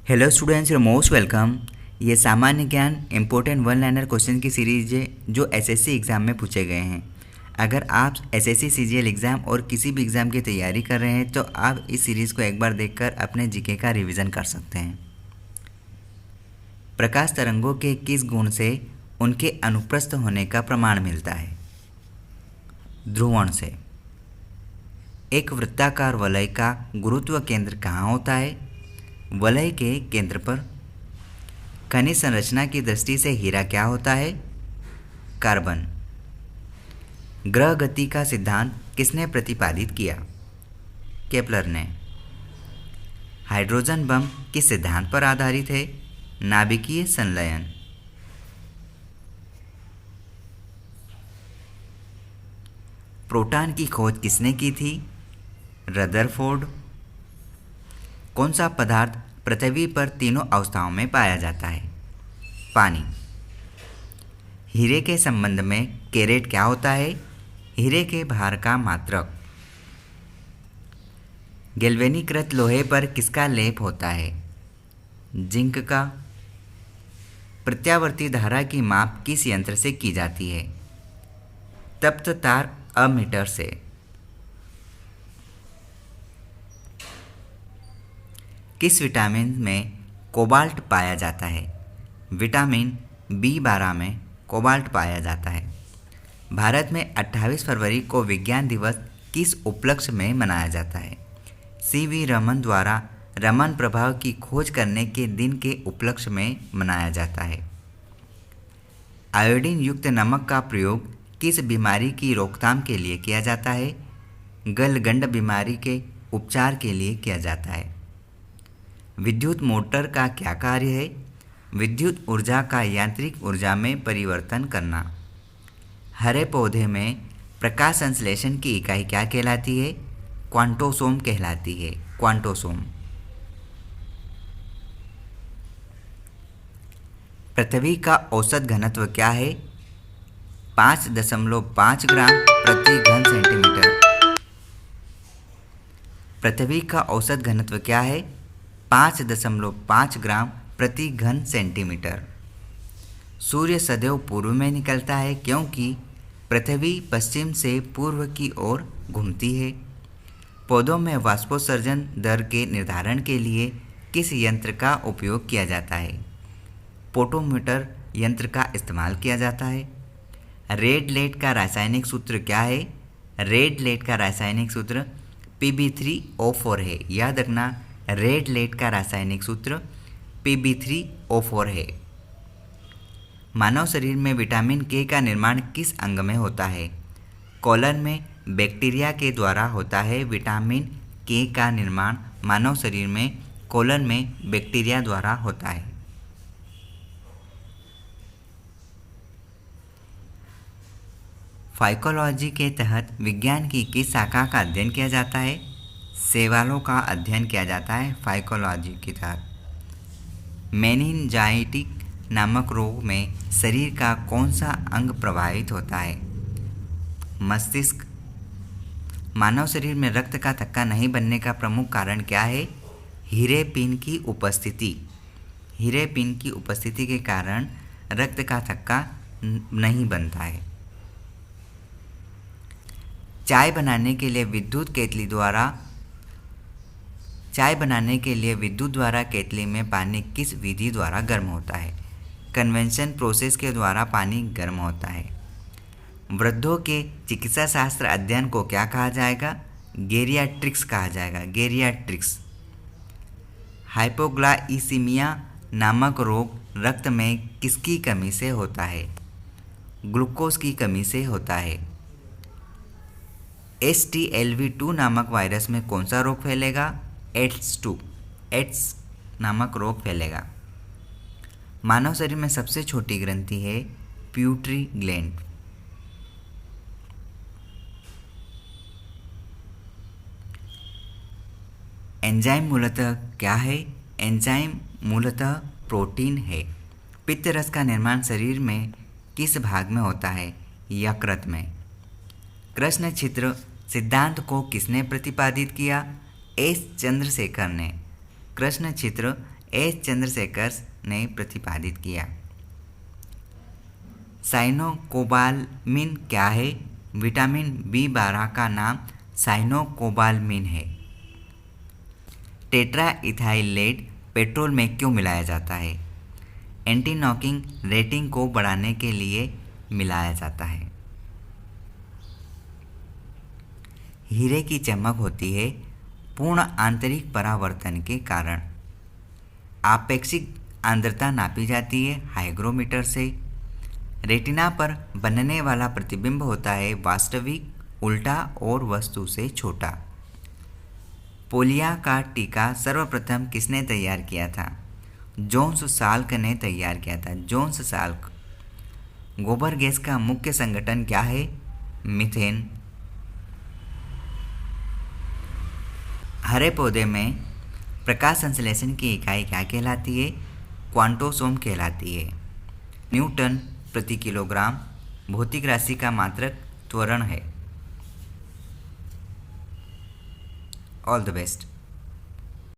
Hello students, you most welcome. ये सामान्य ज्ञान इम्पोर्टेंट वन लाइनर क्वेश्चन की सीरीज है जो एसएससी एग्ज़ाम में पूछे गए हैं। अगर आप एसएससी सीजीएल एग्ज़ाम और किसी भी एग्ज़ाम की तैयारी कर रहे हैं तो आप इस सीरीज़ को एक बार देखकर अपने जीके का रिवीजन कर सकते हैं। प्रकाश तरंगों के किस गुण से उनके अनुप्रस्थ होने का प्रमाण मिलता है? ध्रुवण से। एक वृत्ताकार वलय का गुरुत्व केंद्र कहाँ होता है? वलय के केंद्र पर। खनिज संरचना की दृष्टि से हीरा क्या होता है? कार्बन। ग्रह गति का सिद्धांत किसने प्रतिपादित किया? केपलर ने। हाइड्रोजन बम किस सिद्धांत पर आधारित है? नाभिकीय संलयन। प्रोटॉन की खोज किसने की थी? रदरफोर्ड। कौन सा पदार्थ पृथ्वी पर तीनों अवस्थाओं में पाया जाता है? पानी। हीरे के संबंध में कैरेट क्या होता है? हीरे के भार का मात्रक। गैल्वेनीकृत लोहे पर किसका लेप होता है? जिंक का। प्रत्यावर्ती धारा की माप किस यंत्र से की जाती है? तप्त तार अमीटर से। किस विटामिन में कोबाल्ट पाया जाता है? विटामिन B12 में कोबाल्ट पाया जाता है। भारत में 28 फरवरी को विज्ञान दिवस किस उपलक्ष्य में मनाया जाता है? CV रमन द्वारा रमन प्रभाव की खोज करने के दिन के उपलक्ष्य में मनाया जाता है। आयोडीन युक्त नमक का प्रयोग किस बीमारी की रोकथाम के लिए किया जाता है? गलगंड बीमारी के उपचार के लिए किया जाता है। विद्युत मोटर का क्या कार्य है? विद्युत ऊर्जा का यांत्रिक ऊर्जा में परिवर्तन करना। हरे पौधे में प्रकाश संश्लेषण की इकाई क्या कहलाती है? क्वांटोसोम कहलाती है। क्वांटोसोम। पृथ्वी का औसत घनत्व क्या है? 5.5 ग्राम प्रति घन सेंटीमीटर। पृथ्वी का औसत घनत्व क्या है? 5.5 ग्राम प्रति घन सेंटीमीटर। सूर्य सदैव पूर्व में निकलता है क्योंकि पृथ्वी पश्चिम से पूर्व की ओर घूमती है। पौधों में वाष्पोत्सर्जन दर के निर्धारण के लिए किस यंत्र का उपयोग किया जाता है? पोटोमीटर यंत्र का इस्तेमाल किया जाता है। रेड लेड का रासायनिक सूत्र क्या है? रेड लेड का रासायनिक सूत्र Pb3O4 है। याद रखना, रेड लेड का रासायनिक सूत्र Pb3O4 है। मानव शरीर में विटामिन के का निर्माण किस अंग में होता है? कोलन में बैक्टीरिया के द्वारा होता है। विटामिन के का निर्माण मानव शरीर में कोलन में बैक्टीरिया द्वारा होता है। फाइकोलॉजी के तहत विज्ञान की किस शाखा का अध्ययन किया जाता है? शैवालों का अध्ययन किया जाता है फाइकोलॉजी के तहत। मेनिंजाइटिस नामक रोग में शरीर का कौन सा अंग प्रभावित होता है? मस्तिष्क। मानव शरीर में रक्त का थक्का नहीं बनने का प्रमुख कारण क्या है? हीरे पिन की उपस्थिति। हीरे पिन की उपस्थिति के कारण रक्त का थक्का नहीं बनता है। चाय बनाने के लिए विद्युत द्वारा केतली में पानी किस विधि द्वारा गर्म होता है? कन्वेंशन प्रोसेस के द्वारा पानी गर्म होता है। वृद्धों के चिकित्सा शास्त्र अध्ययन को क्या कहा जाएगा? गेरियाट्रिक्स कहा जाएगा। गेरियाट्रिक्स। हाइपोग्लाइसीमिया नामक रोग रक्त में किसकी कमी से होता है? ग्लूकोज की कमी से होता है। HTLV2 नामक वायरस में कौन सा रोग फैलेगा? एड्स नामक रोग फैलेगा। मानव शरीर में सबसे छोटी ग्रंथि है प्यूटरी ग्लैंड। एंजाइम मूलतः क्या है? एंजाइम मूलतः प्रोटीन है। पित्त रस का निर्माण शरीर में किस भाग में होता है? यकृत में। कृष्ण छिद्र सिद्धांत को किसने प्रतिपादित किया? एस चंद्रशेखर ने। कृष्ण छिद्र एस चंद्रशेखर ने प्रतिपादित किया। साइनोकोबालमिन क्या है? विटामिन B12 का नाम साइनोकोबालमिन है। टेट्रा इथाइलेट पेट्रोल में क्यों मिलाया जाता है? एंटी नॉकिंग रेटिंग को बढ़ाने के लिए मिलाया जाता है। हीरे की चमक होती है पूर्ण आंतरिक परावर्तन के कारण। आपेक्षिक आर्द्रता नापी जाती है हाइग्रोमीटर से। रेटिना पर बनने वाला प्रतिबिंब होता है वास्तविक, उल्टा और वस्तु से छोटा। पोलियो का टीका सर्वप्रथम किसने तैयार किया था? जोन्स साल्क ने तैयार किया था। Jones Salk. गोबर गैस का मुख्य संगठन क्या है? मीथेन। हरे पौधे में प्रकाश संश्लेषण की इकाई क्या कहलाती है? क्वांटोसोम कहलाती है। न्यूटन प्रति किलोग्राम भौतिक राशि का मात्रक त्वरण है। All the best.